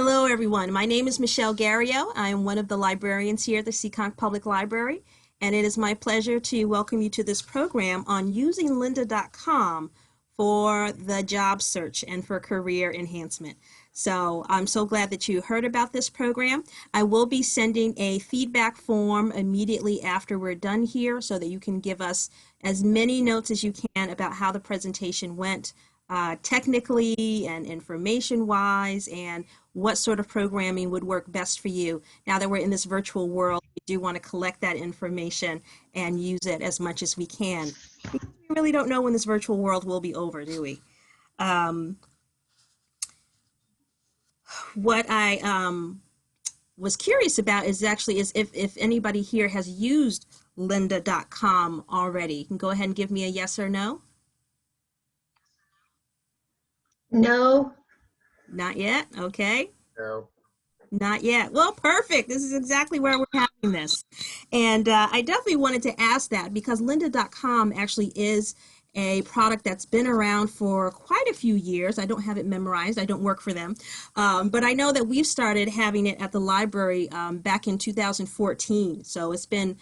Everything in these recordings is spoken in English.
Hello, everyone. My name is Michelle Garrio. I am one of the librarians here at the Seekonk Public Library, and it is my pleasure to welcome you to this program on using lynda.com for the job search and for career enhancement. So I'm so glad that you heard about this program. I will be sending a feedback form immediately after we're done here so that you can give us as many notes as you can about how the presentation went. Technically and information-wise, and what sort of programming would work best for you. Now that we're in this virtual world, we do want to collect that information and use it as much as we can. Because we really don't know when this virtual world will be over, do we? What I was curious about is if anybody here has used lynda.com already. You can go ahead and give me a yes or no. No. Not yet. Okay. No. Not yet. Well, perfect. This is exactly where we're having this. And I definitely wanted to ask that because lynda.com actually is a product that's been around for quite a few years. I don't have it memorized. I don't work for them. But I know that we've started having it at the library back in 2014. So it's been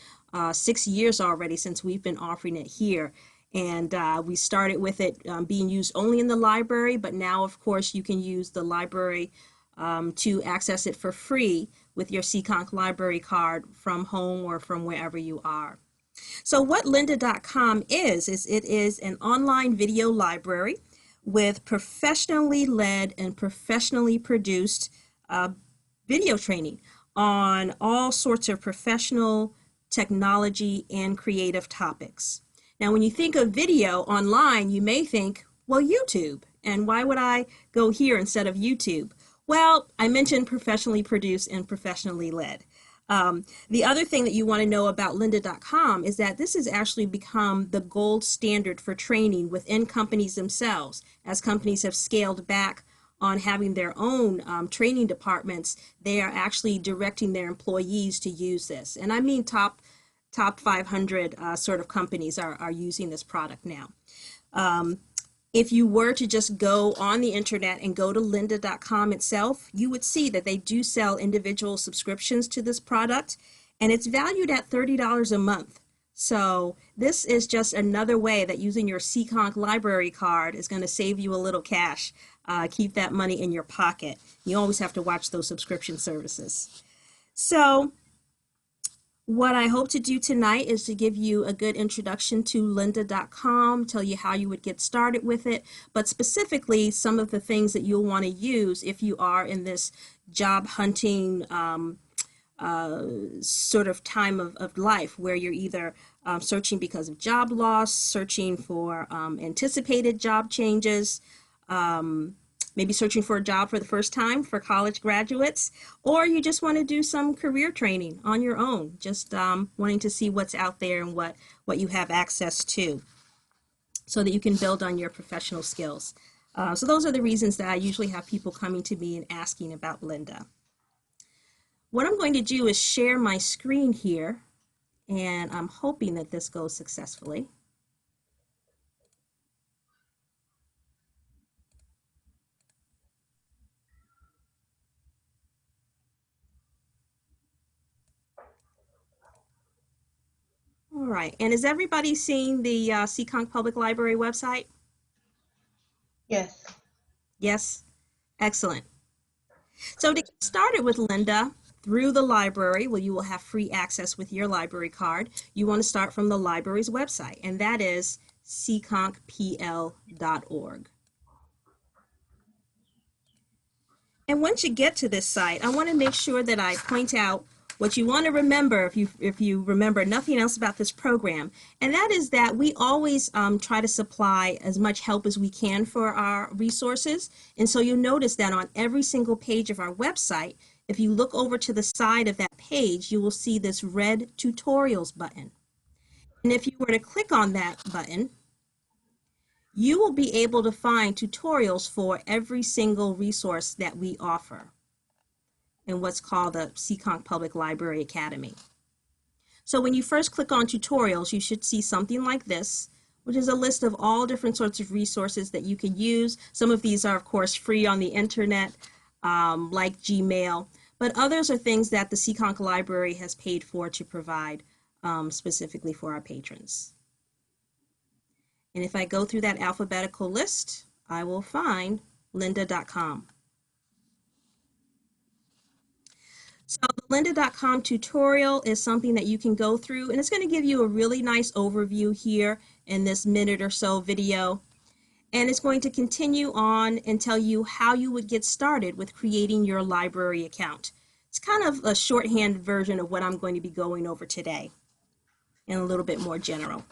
6 years already since we've been offering it here. And we started with it being used only in the library, but now, of course, you can use the library to access it for free with your Seekonk library card from home or from wherever you are. So what lynda.com is it is an online video library with professionally led and professionally produced video training on all sorts of professional, technology, and creative topics. Now, when you think of video online, you may think, well, YouTube, and why would I go here instead of YouTube? Well, I mentioned professionally produced and professionally led. The other thing that you want to know about lynda.com is that this has actually become the gold standard for training within companies themselves. As companies have scaled back on having their own training departments, they are actually directing their employees to use this. And I mean top 500 sort of companies are using this product now. If you were to just go on the internet and go to lynda.com itself, you would see that they do sell individual subscriptions to this product, and it's valued at $30 a month. So this is just another way that using your Seekonk library card is going to save you a little cash. Keep that money in your pocket. You always have to watch those subscription services. So what I hope to do tonight is to give you a good introduction to lynda.com, tell you how you would get started with it, but specifically some of the things that you'll want to use if you are in this job hunting sort of time of life where you're either searching because of job loss, searching for anticipated job changes, maybe searching for a job for the first time for college graduates, or you just want to do some career training on your own, just wanting to see what's out there and what you have access to so that you can build on your professional skills. So those are the reasons that I usually have people coming to me and asking about Lynda. What I'm going to do is share my screen here, and I'm hoping that this goes successfully. All right, and is everybody seeing the Seekonk Public Library website? Yes. Yes? Excellent. So to get started with Lynda through the library, well, you will have free access with your library card. You want to start from the library's website, and that is seekonkpl.org. And once you get to this site, I want to make sure that I point out what you want to remember if you remember nothing else about this program, and that is that we always try to supply as much help as we can for our resources. And so you'll notice that on every single page of our website, if you look over to the side of that page, you will see this red tutorials button. And if you were to click on that button, you will be able to find tutorials for every single resource that we offer in what's called the Seekonk Public Library Academy. So when you first click on tutorials, you should see something like this, which is a list of all different sorts of resources that you can use. Some of these are, of course, free on the internet. like Gmail, but others are things that the Seekonk Library has paid for to provide specifically for our patrons. And if I go through that alphabetical list, I will find lynda.com. So the lynda.com tutorial is something that you can go through, and it's going to give you a really nice overview here in this minute or so video. And it's going to continue on and tell you how you would get started with creating your library account. It's kind of a shorthand version of what I'm going to be going over today, and a little bit more general.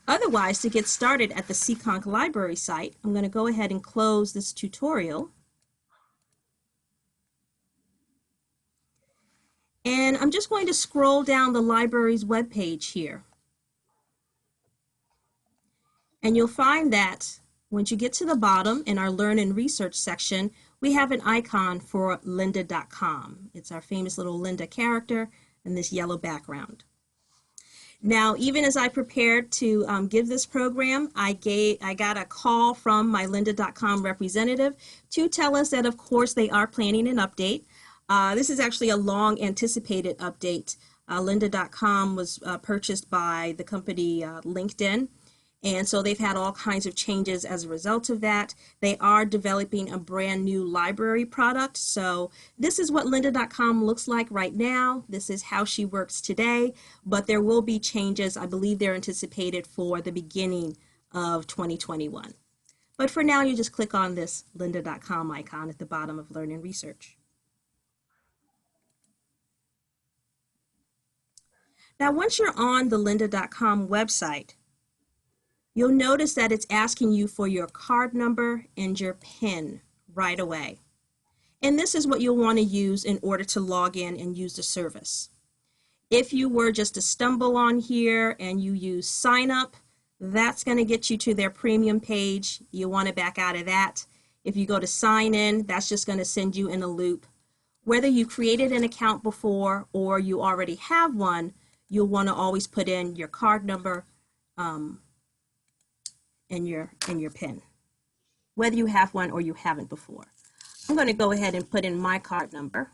Otherwise, to get started at the Seekonk Library site, I'm going to go ahead and close this tutorial. And I'm just going to scroll down the library's webpage here. And you'll find that once you get to the bottom in our Learn and Research section, we have an icon for lynda.com. It's our famous little Lynda character in this yellow background. Now, even as I prepared to give this program, I got a call from my lynda.com representative to tell us that, of course, they are planning an update. This is actually a long anticipated update. Lynda.com was purchased by the company LinkedIn. And so they've had all kinds of changes as a result of that. They are developing a brand new library product. So this is what lynda.com looks like right now. This is how she works today, but there will be changes. I believe they're anticipated for the beginning of 2021. But for now, you just click on this lynda.com icon at the bottom of Learn and Research. Now, once you're on the lynda.com website, you'll notice that it's asking you for your card number and your PIN right away. And this is what you'll want to use in order to log in and use the service. If you were just to stumble on here and you use sign up, that's going to get you to their premium page. You want to back out of that. If you go to sign in, that's just going to send you in a loop. Whether you created an account before or you already have one, you'll want to always put in your card number and your PIN, whether you have one or you haven't before. I'm going to go ahead and put in my card number.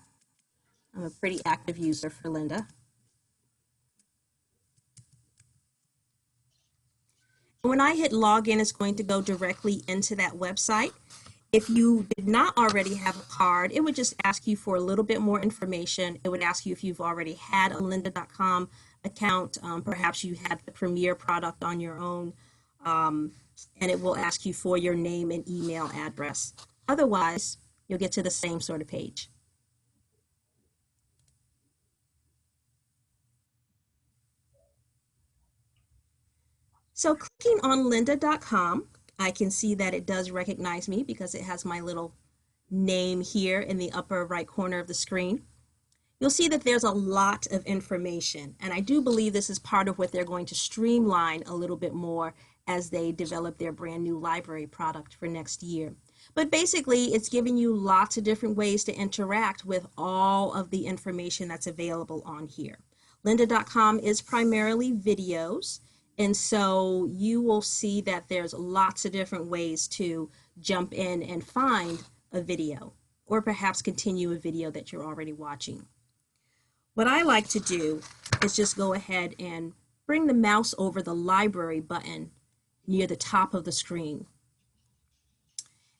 I'm a pretty active user for Lynda. When I hit login, it's going to go directly into that website. If you did not already have a card, it would just ask you for a little bit more information. It would ask you if you've already had a lynda.com account. Perhaps you had the Premier product on your own. And it will ask you for your name and email address. Otherwise, you'll get to the same sort of page. So clicking on lynda.com, I can see that it does recognize me because it has my little name here in the upper right corner of the screen. You'll see that there's a lot of information, and I do believe this is part of what they're going to streamline a little bit more as they develop their brand new library product for next year. But basically, it's giving you lots of different ways to interact with all of the information that's available on here. Lynda.com is primarily videos, and so you will see that there's lots of different ways to jump in and find a video, or perhaps continue a video that you're already watching. What I like to do is just go ahead and bring the mouse over the library button near the top of the screen.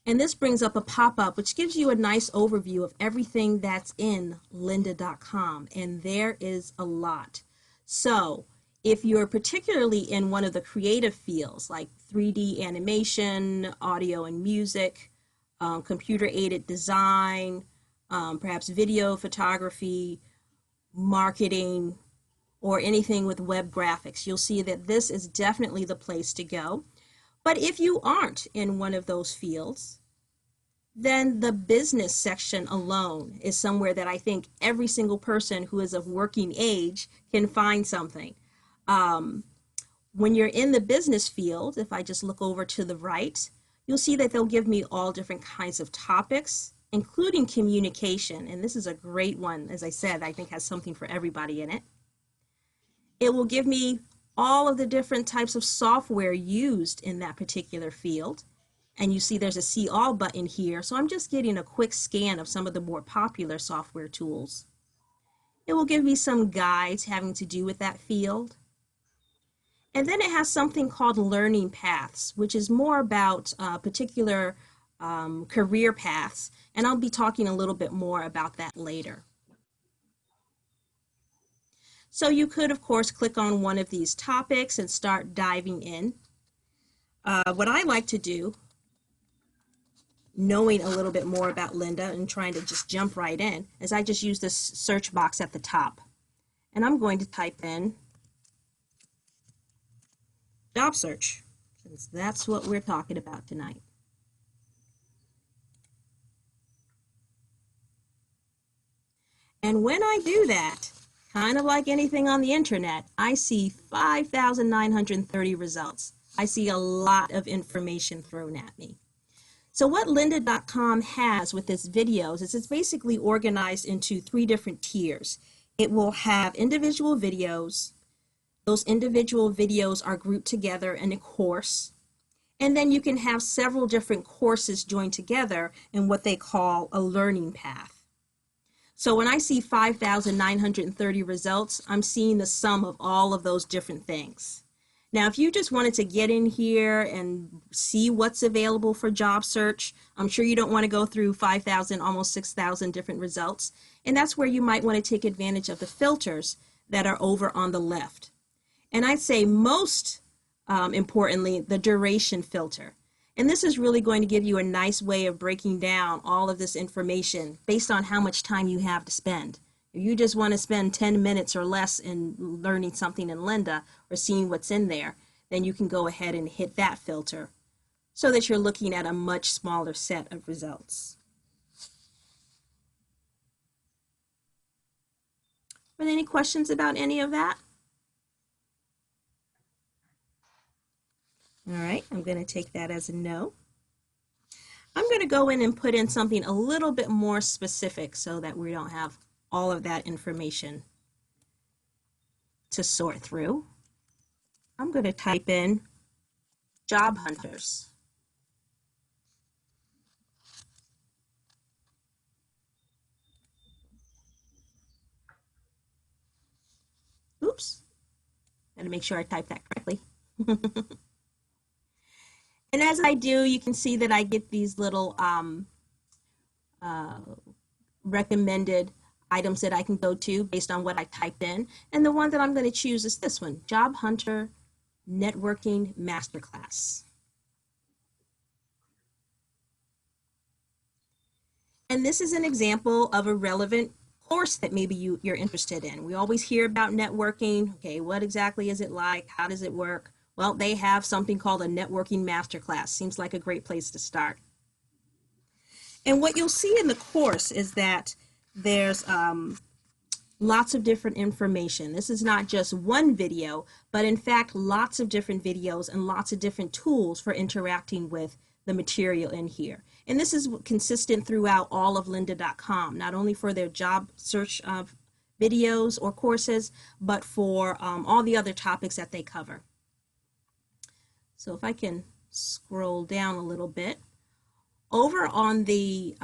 And this brings up a pop-up which gives you a nice overview of everything that's in lynda.com, and there is a lot. So if you're particularly in one of the creative fields like 3D animation, audio and music, computer-aided design, perhaps video photography, marketing, or anything with web graphics, you'll see that this is definitely the place to go. But if you aren't in one of those fields, then the business section alone is somewhere that I think every single person who is of working age can find something. When you're in the business field, if I just look over to the right, you'll see that they'll give me all different kinds of topics, including communication. And this is a great one, as I said, I think has something for everybody in it. It will give me all of the different types of software used in that particular field. And you see there's a See All button here. So I'm just getting a quick scan of some of the more popular software tools. It will give me some guides having to do with that field. And then it has something called Learning Paths, which is more about particular career paths. And I'll be talking a little bit more about that later. So you could, of course, click on one of these topics and start diving in. What I like to do, knowing a little bit more about Lynda and trying to just jump right in, is I just use this search box at the top. And I'm going to type in job search, since that's what we're talking about tonight. And when I do that, kind of like anything on the internet, I see 5,930 results. I see a lot of information thrown at me. So what lynda.com has with its videos is it's basically organized into 3 different tiers. It will have individual videos. Those individual videos are grouped together in a course. And then you can have several different courses joined together in what they call a learning path. So when I see 5,930 results, I'm seeing the sum of all of those different things. Now, if you just wanted to get in here and see what's available for job search, I'm sure you don't want to go through 5,000, almost 6,000 different results. And that's where you might want to take advantage of the filters that are over on the left. And I'd say most importantly, the duration filter. And this is really going to give you a nice way of breaking down all of this information based on how much time you have to spend. If you just want to spend 10 minutes or less in learning something in Lynda or seeing what's in there, then you can go ahead and hit that filter so that you're looking at a much smaller set of results. Are there any questions about any of that? All right, I'm going to take that as a no. I'm going to go in and put in something a little bit more specific so that we don't have all of that information to sort through. I'm going to type in job hunters. Oops, got to make sure I type that correctly. And as I do, you can see that I get these little recommended items that I can go to based on what I typed in. And the one that I'm going to choose is this one, Job Hunter Networking Masterclass. And this is an example of a relevant course that maybe you're interested in. We always hear about networking. Okay, what exactly is it like? How does it work? Well, they have something called a networking masterclass. Seems like a great place to start. And what you'll see in the course is that there's lots of different information. This is not just one video, but in fact, lots of different videos and lots of different tools for interacting with the material in here. And this is consistent throughout all of lynda.com, not only for their job search videos or courses, but for all the other topics that they cover. So if I can scroll down a little bit, over on the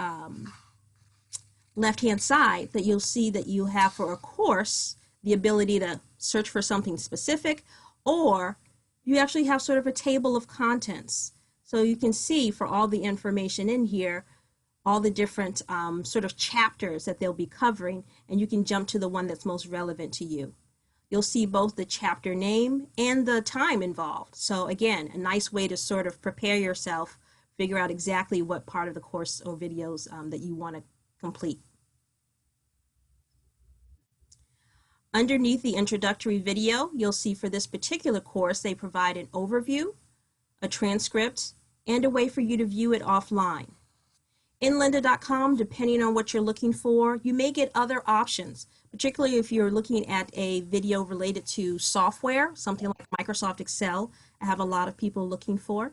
left-hand side, that you'll see that you have for a course the ability to search for something specific, or you actually have sort of a table of contents. So you can see for all the information in here, all the different sort of chapters that they'll be covering, and you can jump to the one that's most relevant to you. You'll see both the chapter name and the time involved. So again, a nice way to sort of prepare yourself, figure out exactly what part of the course or videos that you want to complete. Underneath the introductory video, you'll see for this particular course, they provide an overview, a transcript, and a way for you to view it offline. In lynda.com, depending on what you're looking for, you may get other options, particularly if you're looking at a video related to software, something like Microsoft Excel. I have a lot of people looking for.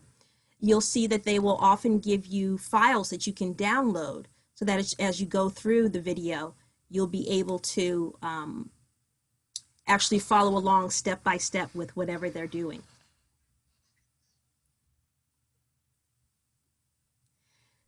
You'll see that they will often give you files that you can download so that as you go through the video, you'll be able to actually follow along step by step with whatever they're doing.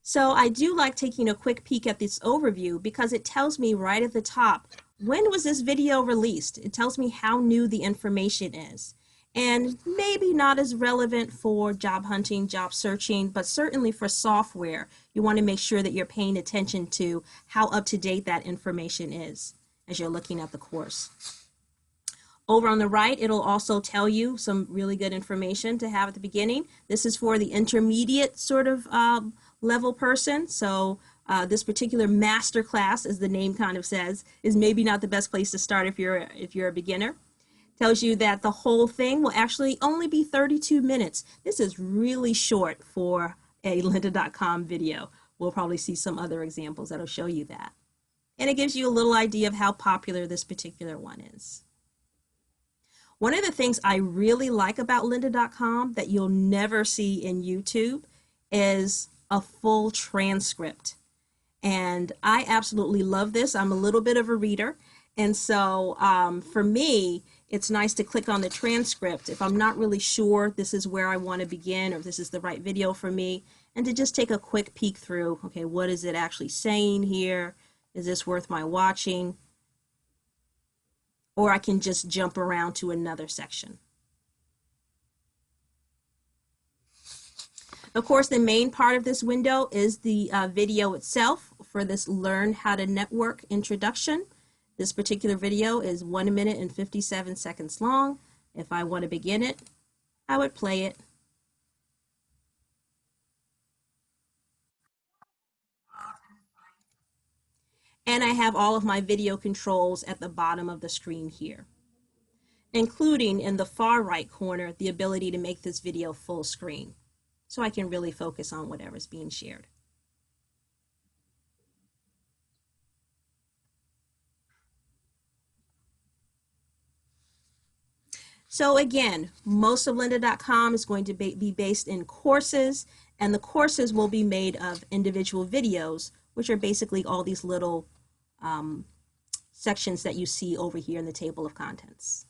So I do like taking a quick peek at this overview because it tells me right at the top, when was this video released? It tells me how new the information is. And maybe not as relevant for job hunting, job searching, but certainly for software, you want to make sure that you're paying attention to how up to date that information is as you're looking at the course. Over on the right, it'll also tell you some really good information to have at the beginning. This is for the intermediate sort of level person. So this particular master class, as the name kind of says, is maybe not the best place to start if you're a beginner. Tells you that the whole thing will actually only be 32 minutes. This is really short for a lynda.com video. We'll probably see some other examples that'll show you that. And it gives you a little idea of how popular this particular one is. One of the things I really like about lynda.com that you'll never see in YouTube is a full transcript. And I absolutely love this. I'm a little bit of a reader. And so for me, it's nice to click on the transcript if I'm not really sure this is where I want to begin or if this is the right video for me, and to just take a quick peek through, okay, what is it actually saying here? Is this worth my watching? Or I can just jump around to another section. Of course, the main part of this window is the video itself for this Learn How to Network introduction. This particular video is 1 minute and 57 seconds long. If I want to begin it, I would play it. And I have all of my video controls at the bottom of the screen here, including in the far right corner, the ability to make this video full screen, so I can really focus on whatever's being shared. So again, most of lynda.com is going to be based in courses, and the courses will be made of individual videos, which are basically all these little sections that you see over here in the table of contents.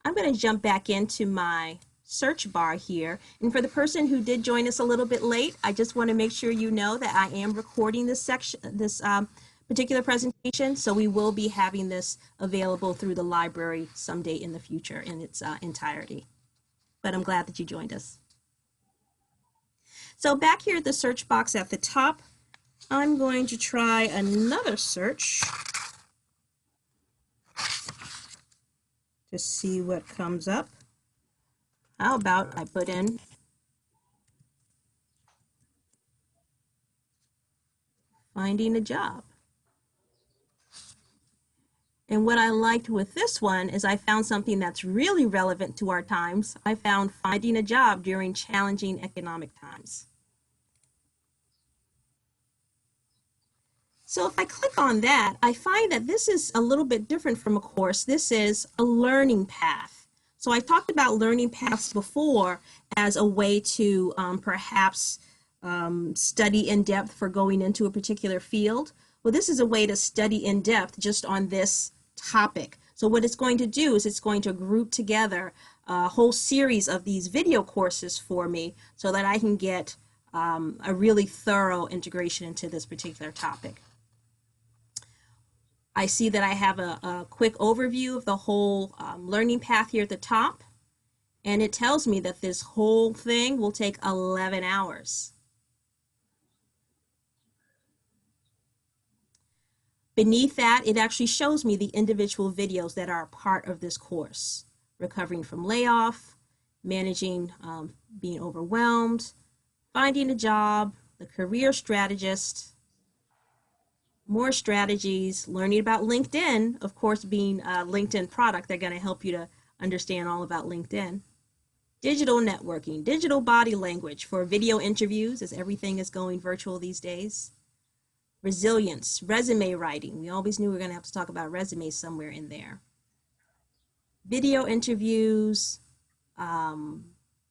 I'm going to jump back into my search bar here. And for the person who did join us a little bit late, I just want to make sure you know that I am recording this particular presentation, so we will be having this available through the library someday in the future in its entirety. But I'm glad that you joined us. So back here at the search box at the top, I'm going to try another search to see what comes up. How about I put in finding a job? And what I liked with this one is I found something that's really relevant to our times. I found finding a job during challenging economic times. So if I click on that, I find that this is a little bit different from a course. This is a learning path. So I talked about learning paths before as a way to perhaps study in depth for going into a particular field. Well, this is a way to study in depth just on this topic. So what it's going to do is it's going to group together a whole series of these video courses for me so that I can get a really thorough integration into this particular topic. I see that I have a quick overview of the whole learning path here at the top, and it tells me that this whole thing will take 11 hours. Beneath that, it actually shows me the individual videos that are a part of this course. Recovering from layoff, managing being overwhelmed, finding a job, the career strategist, more strategies, learning about LinkedIn, of course being a LinkedIn product, they're going to help you to understand all about LinkedIn. Digital networking, digital body language for video interviews as everything is going virtual these days. Resilience, resume writing. We always knew we were going to have to talk about resumes somewhere in there. Video interviews,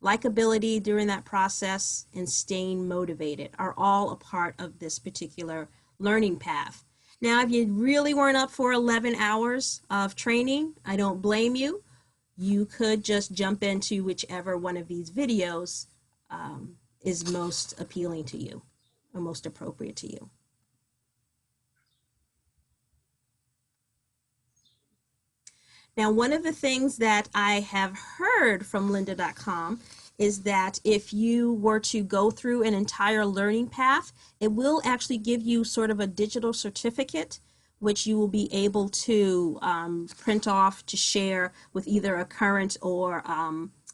likability during that process, and staying motivated are all a part of this particular learning path. Now, if you really weren't up for 11 hours of training, I don't blame you. You could just jump into whichever one of these videos is most appealing to you or most appropriate to you. Now, one of the things that I have heard from lynda.com is that if you were to go through an entire learning path, it will actually give you sort of a digital certificate, which you will be able to print off to share with either a current or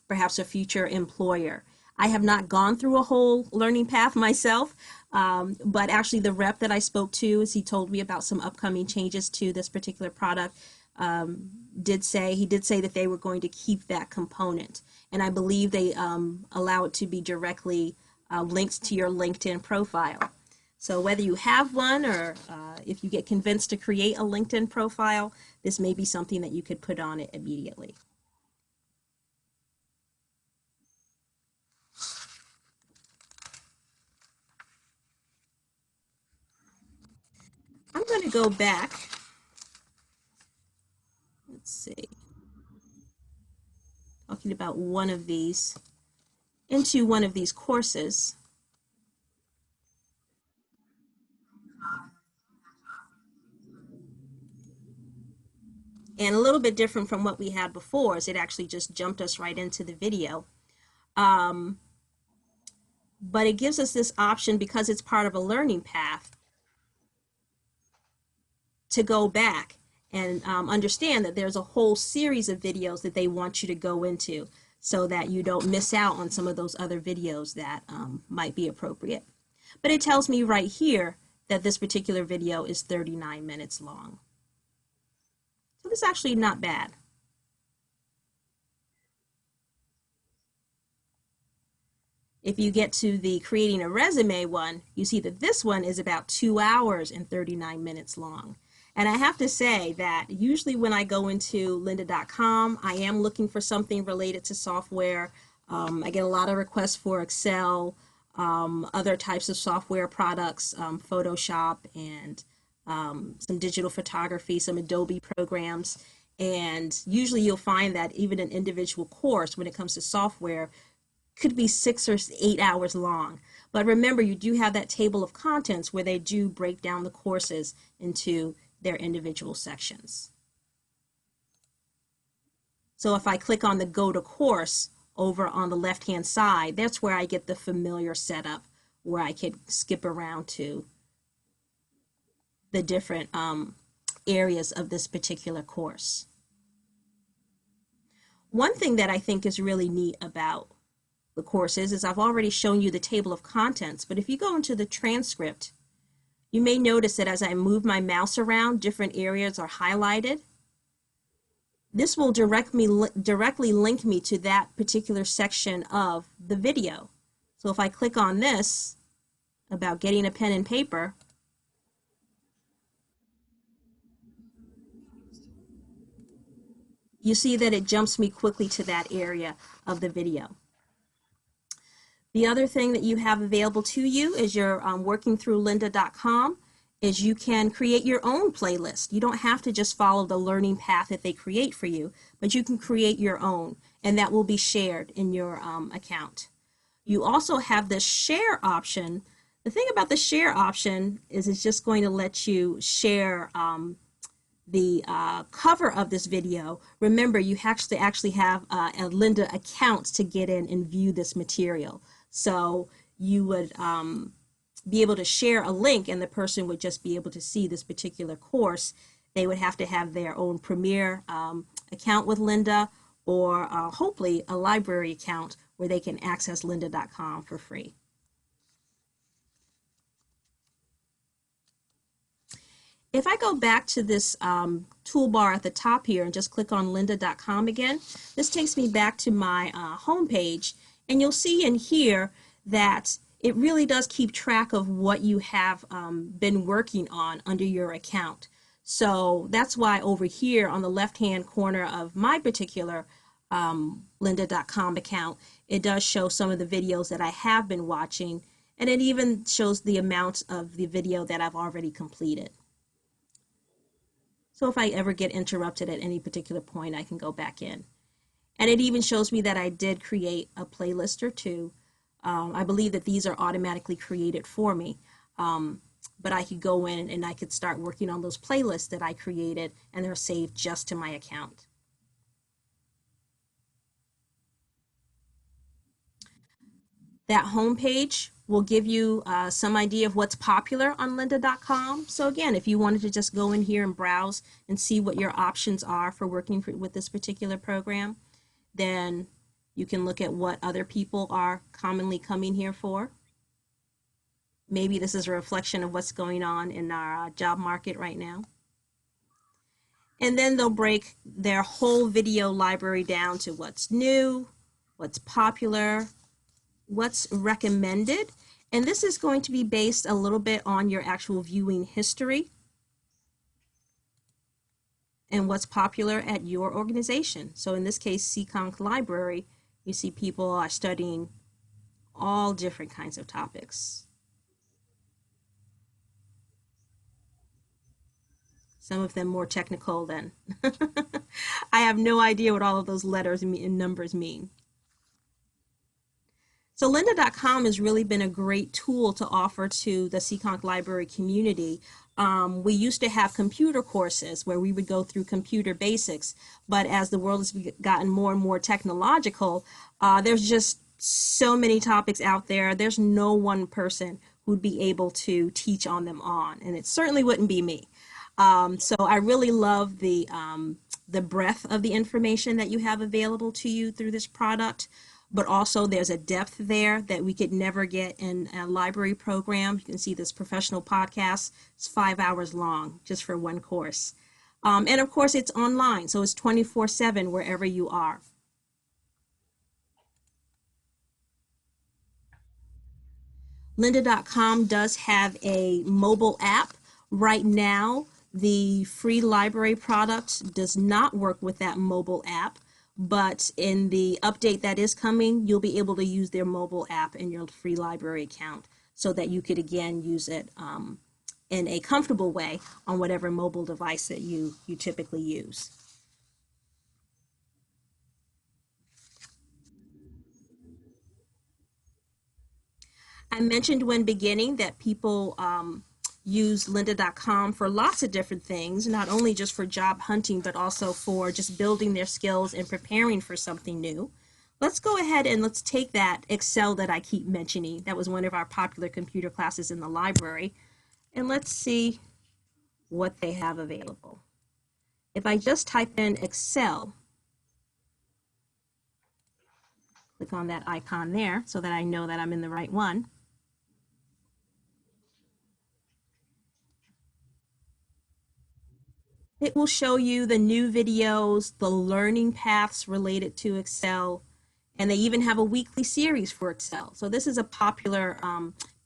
perhaps a future employer. I have not gone through a whole learning path myself, but actually the rep that I spoke to, as he told me about some upcoming changes to this particular product, he did say that they were going to keep that component, and I believe they allow it to be directly linked to your LinkedIn profile. So whether you have one or if you get convinced to create a LinkedIn profile, this may be something that you could put on it immediately. I'm going to go back. Let's see. Talking about one of these, into one of these courses. And a little bit different from what we had before is it actually just jumped us right into the video. But it gives us this option because it's part of a learning path to go back and understand that there's a whole series of videos that they want you to go into so that you don't miss out on some of those other videos that might be appropriate. But it tells me right here that this particular video is 39 minutes long. So this is actually not bad. If you get to the creating a resume one, you see that this one is about 2 hours and 39 minutes long. And I have to say that usually when I go into lynda.com, I am looking for something related to software. I get a lot of requests for Excel, other types of software products, Photoshop, and some digital photography, some Adobe programs. And usually you'll find that even an individual course, when it comes to software, could be 6 or 8 hours long. But remember, you do have that table of contents where they do break down the courses into their individual sections. So if I click on the Go to Course over on the left-hand side, that's where I get the familiar setup where I could skip around to the different areas of this particular course. One thing that I think is really neat about the courses is I've already shown you the table of contents, but if you go into the transcript, you may notice that as I move my mouse around, different areas are highlighted. This will directly link me to that particular section of the video. So if I click on this about getting a pen and paper, you see that it jumps me quickly to that area of the video. The other thing that you have available to you as you're working through lynda.com is you can create your own playlist. You don't have to just follow the learning path that they create for you, but you can create your own, and that will be shared in your account. You also have the share option. The thing about the share option is it's just going to let you share the cover of this video. Remember, you have to actually have a Lynda account to get in and view this material. So you would be able to share a link and the person would just be able to see this particular course. They would have to have their own Premier account with Lynda or hopefully a library account where they can access lynda.com for free. If I go back to this toolbar at the top here and just click on lynda.com again, this takes me back to my home page, and you'll see in here that it really does keep track of what you have been working on under your account. So that's why over here on the left-hand corner of my particular lynda.com account, it does show some of the videos that I have been watching, and it even shows the amount of the video that I've already completed. So if I ever get interrupted at any particular point, I can go back in. And it even shows me that I did create a playlist or two. I believe that these are automatically created for me. But I could go in and I could start working on those playlists that I created, and they're saved just to my account. That homepage will give you some idea of what's popular on lynda.com. So again, if you wanted to just go in here and browse and see what your options are for working with this particular program, then you can look at what other people are commonly coming here for. Maybe this is a reflection of what's going on in our job market right now. And then they'll break their whole video library down to what's new, what's popular, what's recommended. And this is going to be based a little bit on your actual viewing history and what's popular at your organization. So in this case, Seekonk Library, you see people are studying all different kinds of topics. Some of them more technical than I have no idea what all of those letters and numbers mean. So lynda.com has really been a great tool to offer to the Seekonk Library community. We used to have computer courses where we would go through computer basics, but as the world has gotten more and more technological, there's just so many topics out there. There's no one person who'd be able to teach on them on, and it certainly wouldn't be me. So I really love the breadth of the information that you have available to you through this product, but also there's a depth there that we could never get in a library program. You can see this professional podcast. It's 5 hours long just for one course. And of course it's online, so it's 24/7 wherever you are. Lynda.com does have a mobile app. Right now, the free library product does not work with that mobile app, but in the update that is coming, you'll be able to use their mobile app in your free library account so that you could again use it in a comfortable way on whatever mobile device that you typically use. I mentioned when beginning that people use lynda.com for lots of different things, not only just for job hunting, but also for just building their skills and preparing for something new. Let's go ahead and let's take that Excel that I keep mentioning. That was one of our popular computer classes in the library. And let's see what they have available. If I just type in Excel, click on that icon there so that I know that I'm in the right one. It will show you the new videos, the learning paths related to Excel, and they even have a weekly series for Excel. So this is a popular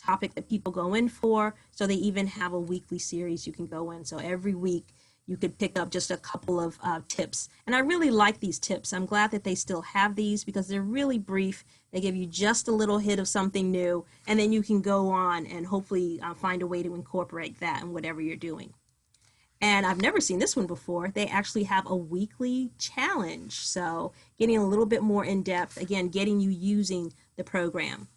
topic that people go in for, so they even have a weekly series you can go in. So every week you could pick up just a couple of tips. And I really like these tips. I'm glad that they still have these because they're really brief. They give you just a little hit of something new, and then you can go on and hopefully find a way to incorporate that in whatever you're doing. And I've never seen this one before. They actually have a weekly challenge. So getting a little bit more in depth, again, getting you using the program.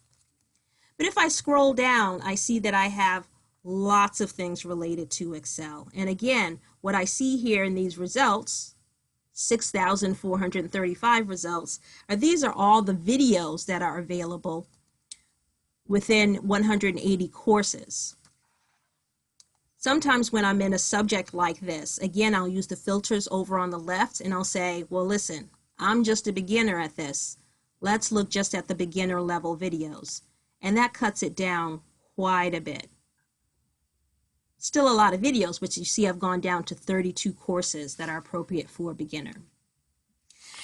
But if I scroll down, I see that I have lots of things related to Excel. And again, what I see here in these results, 6,435 results, these are all the videos that are available within 180 courses. Sometimes when I'm in a subject like this, again, I'll use the filters over on the left and I'll say, well, listen, I'm just a beginner at this. Let's look just at the beginner level videos. And that cuts it down quite a bit. Still a lot of videos, but you see I've gone down to 32 courses that are appropriate for a beginner.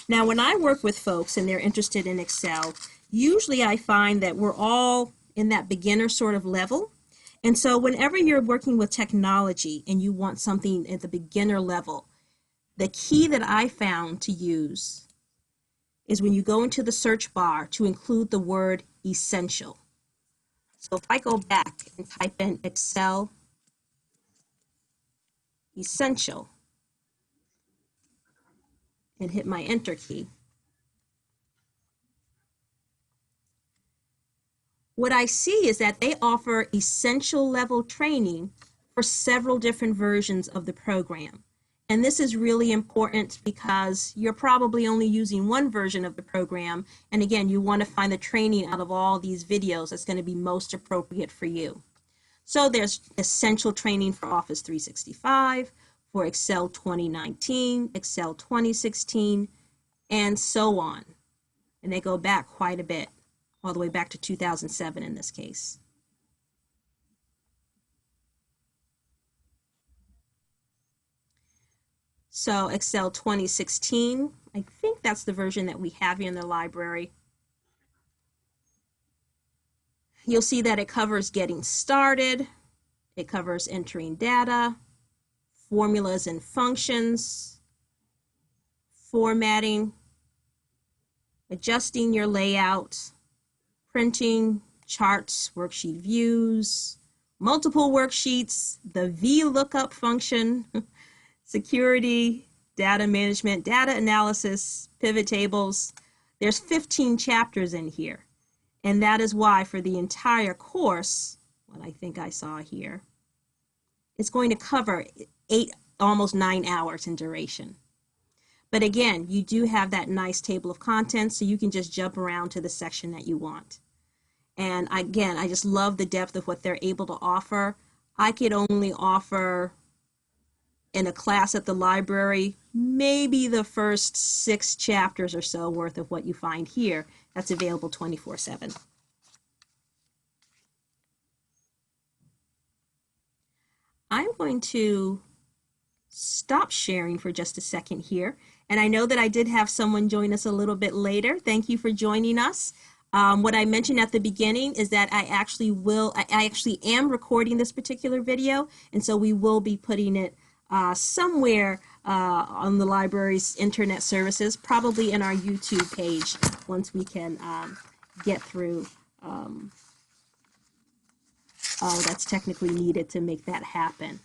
Now, when I work with folks and they're interested in Excel, usually I find that we're all in that beginner sort of level. And so whenever you're working with technology and you want something at the beginner level, the key that I found to use is when you go into the search bar to include the word essential. So if I go back and type in Excel essential, and hit my enter key. What I see is that they offer essential level training for several different versions of the program. And this is really important because you're probably only using one version of the program. And again, you want to find the training out of all these videos that's going to be most appropriate for you. So there's essential training for Office 365, for Excel 2019, Excel 2016, and so on. And they go back quite a bit, all the way back to 2007 in this case. So Excel 2016, I think that's the version that we have here in the library. You'll see that it covers getting started, it covers entering data, formulas and functions, formatting, adjusting your layout, printing, charts, worksheet views, multiple worksheets, the VLOOKUP function, security, data management, data analysis, pivot tables. There's 15 chapters in here. And that is why for the entire course, what I think I saw here, it's going to cover 8, almost 9 hours in duration. But again, you do have that nice table of contents, so you can just jump around to the section that you want. And again, I just love the depth of what they're able to offer. I could only offer in a class at the library, maybe the first 6 chapters or so worth of what you find here. That's available 24/7. I'm going to stop sharing for just a second here. And I know that I did have someone join us a little bit later. Thank you for joining us. What I mentioned at the beginning is that I actually am recording this particular video, and so we will be putting it somewhere on the library's internet services, probably in our YouTube page once we can get through all that's technically needed to make that happen.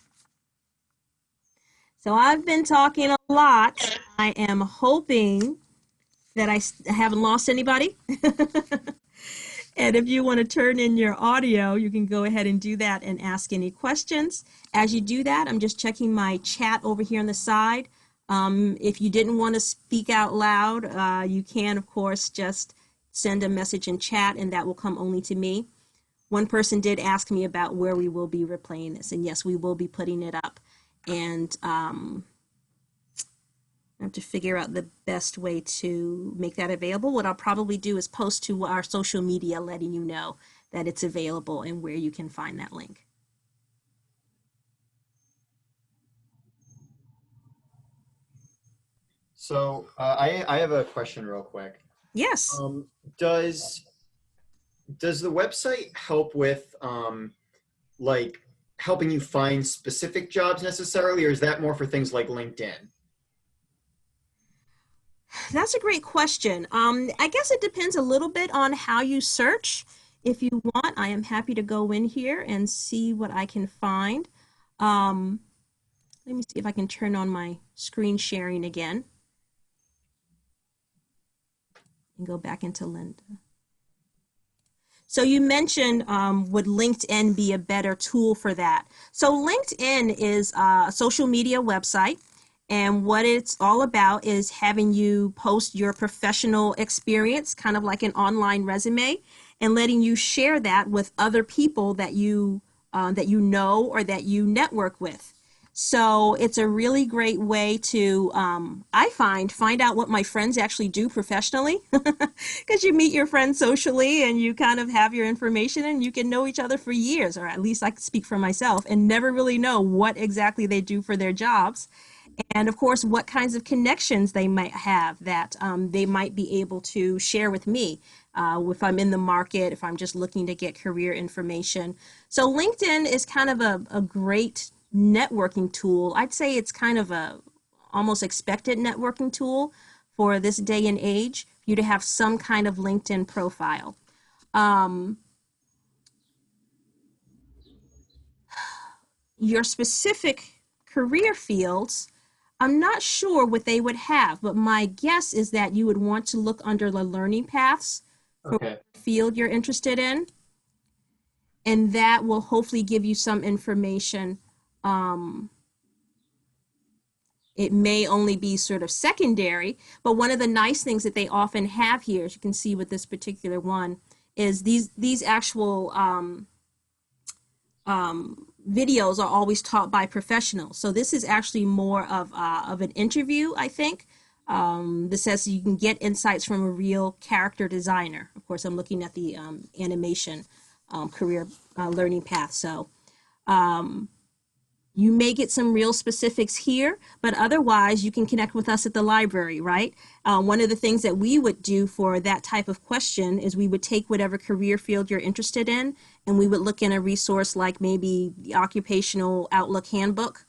So I've been talking a lot. I am hoping that I haven't lost anybody. And if you want to turn in your audio, you can go ahead and do that and ask any questions. As you do that, I'm just checking my chat over here on the side. If you didn't want to speak out loud, you can, of course, just send a message in chat, and that will come only to me. One person did ask me about where we will be replaying this, and yes, we will be putting it up. And I have to figure out the best way to make that available. What I'll probably do is post to our social media letting you know that it's available and where you can find that link. So I have a question real quick. Yes. Does the website help with like helping you find specific jobs necessarily, or is that more for things like LinkedIn? That's a great question. I guess it depends a little bit on how you search. If you want, I am happy to go in here and see what I can find. Let me see if I can turn on my screen sharing again and go back into Linda. So you mentioned, would LinkedIn be a better tool for that? So LinkedIn is a social media website. And what it's all about is having you post your professional experience, kind of like an online resume, and letting you share that with other people that you know or that you network with. So it's a really great way to, I find out what my friends actually do professionally, because you meet your friends socially and you kind of have your information and you can know each other for years, or at least I can speak for myself, and never really know what exactly they do for their jobs. And of course, what kinds of connections they might have that they might be able to share with me if I'm in the market, if I'm just looking to get career information. So LinkedIn is kind of a great networking tool. I'd say it's kind of a almost expected networking tool for this day and age, for you to have some kind of LinkedIn profile. Your specific career fields, I'm not sure what they would have, but my guess is that you would want to look under the learning paths for Okay. the field you're interested in, and that will hopefully give you some information. Um, it may only be sort of secondary, but one of the nice things that they often have here, as you can see with this particular one, is these actual videos are always taught by professionals. So this is actually more of an interview, I think. This says you can get insights from a real character designer. Of course, I'm looking at the animation career learning path. So you may get some real specifics here, but otherwise you can connect with us at the library, right? One of the things that we would do for that type of question is we would take whatever career field you're interested in, and we would look in a resource like maybe the Occupational Outlook Handbook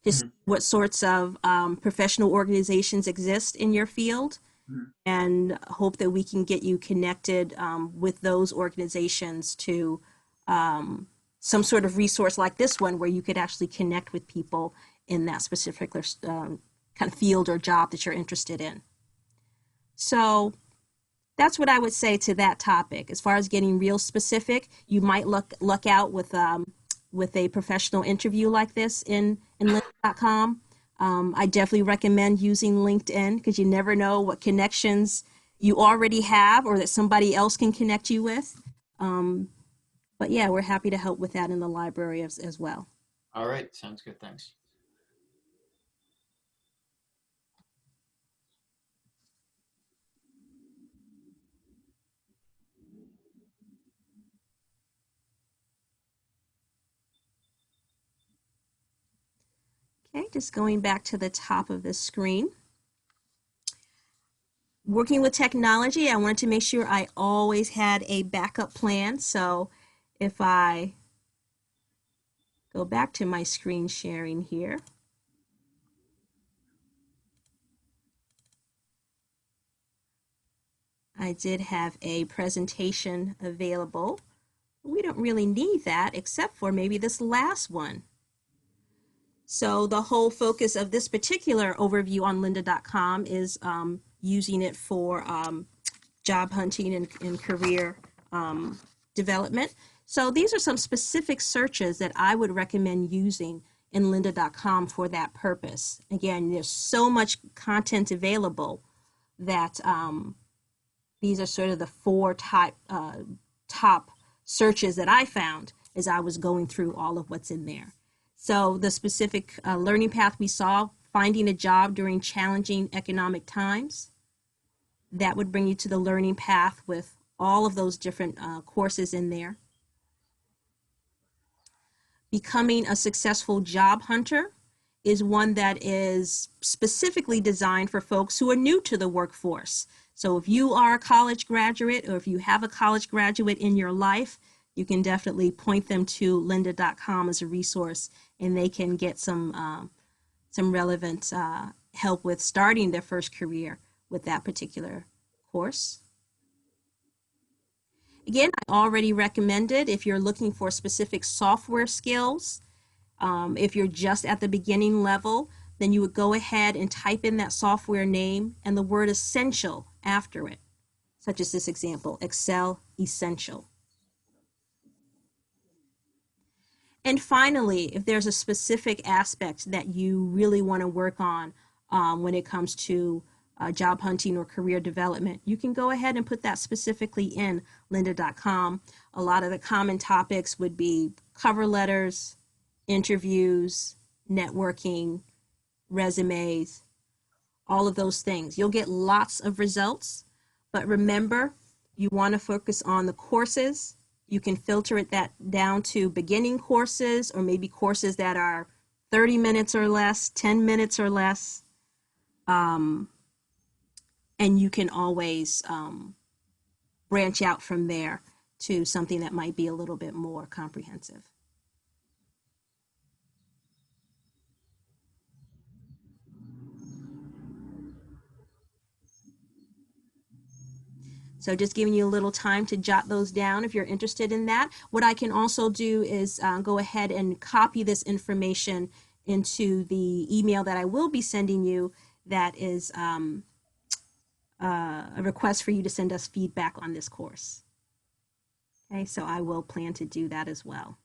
to see Mhm. what sorts of professional organizations exist in your field, Mhm. and hope that we can get you connected with those organizations to some sort of resource like this one where you could actually connect with people in that specific kind of field or job that you're interested in. So that's what I would say to that topic. As far as getting real specific, you might look out with a professional interview like this in lynda.com. I definitely recommend using LinkedIn because you never know what connections you already have or that somebody else can connect you with. But yeah, we're happy to help with that in the library as well. All right. Sounds good. Thanks. Okay, just going back to the top of the screen. Working with technology, I wanted to make sure I always had a backup plan. So if I go back to my screen sharing here, I did have a presentation available. We don't really need that except for maybe this last one. So the whole focus of this particular overview on lynda.com is using it for job hunting and career development. So these are some specific searches that I would recommend using in lynda.com for that purpose. Again, there's so much content available that these are sort of the four top searches that I found as I was going through all of what's in there. So the specific learning path we saw, finding a job during challenging economic times, that would bring you to the learning path with all of those different courses in there. Becoming a successful job hunter is one that is specifically designed for folks who are new to the workforce. So if you are a college graduate or if you have a college graduate in your life, you can definitely point them to lynda.com as a resource, and they can get some relevant help with starting their first career with that particular course. Again, I already recommended if you're looking for specific software skills, if you're just at the beginning level, then you would go ahead and type in that software name and the word essential after it, such as this example, Excel Essential. And finally, if there's a specific aspect that you really want to work on when it comes to job hunting or career development, you can go ahead and put that specifically in lynda.com. A lot of the common topics would be cover letters, interviews, networking, resumes, all of those things. You'll get lots of results, but remember, you want to focus on the courses. You can filter it down to beginning courses or maybe courses that are 30 minutes or less, 10 minutes or less. And you can always branch out from there to something that might be a little bit more comprehensive. So just giving you a little time to jot those down if you're interested in that. What I can also do is go ahead and copy this information into the email that I will be sending you. That is a request for you to send us feedback on this course. Okay, so I will plan to do that as well.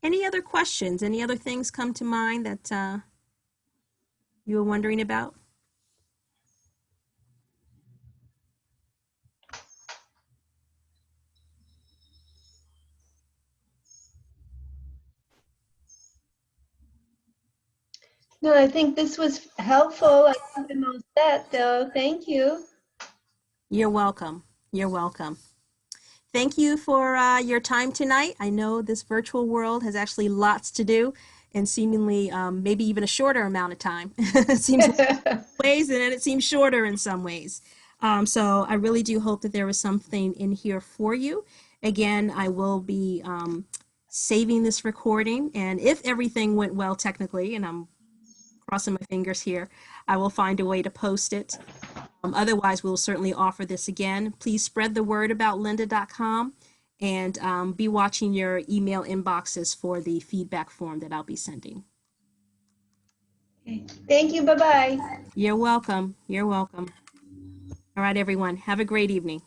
Any other questions? Any other things come to mind that you were wondering about? No, I think this was helpful. I think I'm all set, though. Thank you. You're welcome. You're welcome. Thank you for your time tonight. I know this virtual world has actually lots to do and seemingly maybe even a shorter amount of time. It seems ways and then it seems shorter in some ways. So I really do hope that there was something in here for you. Again, I will be saving this recording, and if everything went well technically, and I'm crossing my fingers here, I will find a way to post it. Otherwise, we'll certainly offer this again. Please spread the word about lynda.com and be watching your email inboxes for the feedback form that I'll be sending. Okay. Thank you. Bye-bye. You're welcome. You're welcome. All right, everyone. Have a great evening.